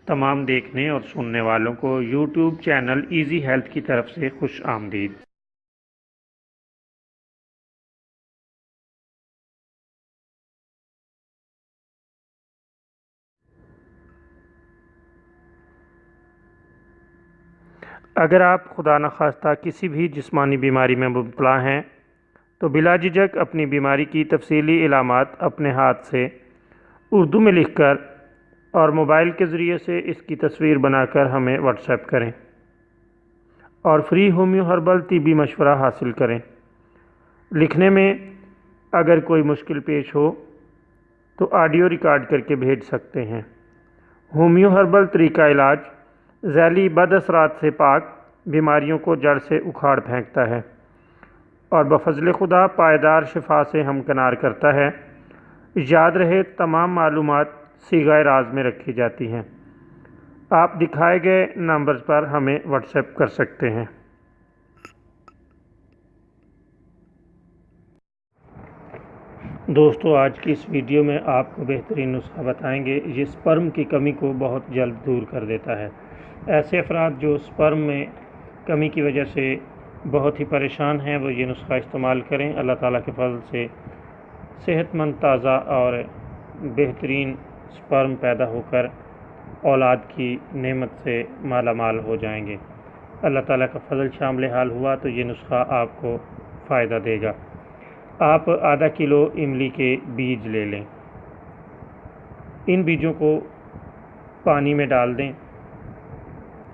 تمام دیکھنے اور سننے والوں کو یوٹیوب چینل ایزی ہیلتھ کی طرف سے خوش آمدید۔ اگر آپ خدا نخواستہ کسی بھی جسمانی بیماری میں مبتلا ہیں تو بلا جھجک اپنی بیماری کی تفصیلی علامات اپنے ہاتھ سے اردو میں لکھ کر اور موبائل کے ذریعے سے اس کی تصویر بنا کر ہمیں واٹس ایپ کریں اور فری ہومیو ہربل طبی مشورہ حاصل کریں۔ لکھنے میں اگر کوئی مشکل پیش ہو تو آڈیو ریکارڈ کر کے بھیج سکتے ہیں۔ ہومیو ہربل طریقہ علاج ذیلی بد اثرات سے پاک، بیماریوں کو جڑ سے اکھاڑ پھینکتا ہے اور بفضل خدا پائیدار شفا سے ہمکنار کرتا ہے۔ یاد رہے تمام معلومات صیغہ راز میں رکھی جاتی ہیں۔ آپ دکھائے گئے نمبرز پر ہمیں واٹس ایپ کر سکتے ہیں۔ دوستو، آج کی اس ویڈیو میں آپ کو بہترین نسخہ بتائیں گے یہ سپرم کی کمی کو بہت جلد دور کر دیتا ہے۔ ایسے افراد جو سپرم میں کمی کی وجہ سے بہت ہی پریشان ہیں وہ یہ نسخہ استعمال کریں۔ اللہ تعالیٰ کے فضل سے صحت مند، تازہ اور بہترین سپرم پیدا ہو کر اولاد کی نعمت سے مالا مال ہو جائیں گے۔ اللہ تعالیٰ کا فضل شامل حال ہوا تو یہ نسخہ آپ کو فائدہ دے گا۔ آپ آدھا کلو املی کے بیج لے لیں۔ ان بیجوں کو پانی میں ڈال دیں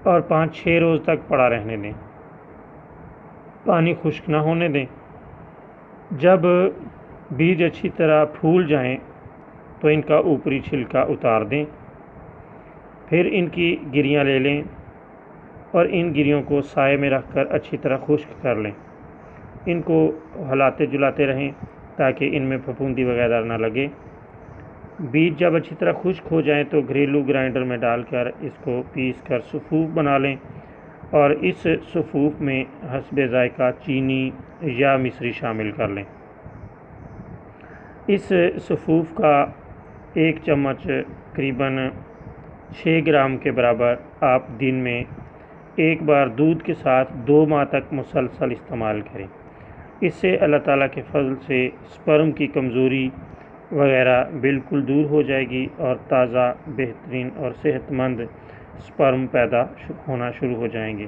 اور 5-6 روز تک پڑا رہنے دیں۔ پانی خشک نہ ہونے دیں۔ جب بیج اچھی طرح پھول جائیں تو ان کا اوپری چھلکا اتار دیں۔ پھر ان کی گریاں لے لیں اور ان گریوں کو سائے میں رکھ کر اچھی طرح خشک کر لیں۔ ان کو ہلاتے جلاتے رہیں تاکہ ان میں پھپھوندی وغیرہ نہ لگے۔ بیج جب اچھی طرح خشک ہو جائیں تو گھریلو گرائنڈر میں ڈال کر اس کو پیس کر سفوف بنا لیں اور اس سفوف میں حسب ذائقہ چینی یا مصری شامل کر لیں۔ اس سفوف کا 1 چمچ تقریباً 6 گرام کے برابر آپ دن میں ایک بار دودھ کے ساتھ 2 ماہ تک مسلسل استعمال کریں۔ اس سے اللہ تعالیٰ کے فضل سے سپرم کی کمزوری وغیرہ بالکل دور ہو جائے گی اور تازہ، بہترین اور صحت مند سپرم پیدا ہونا شروع ہو جائیں گے۔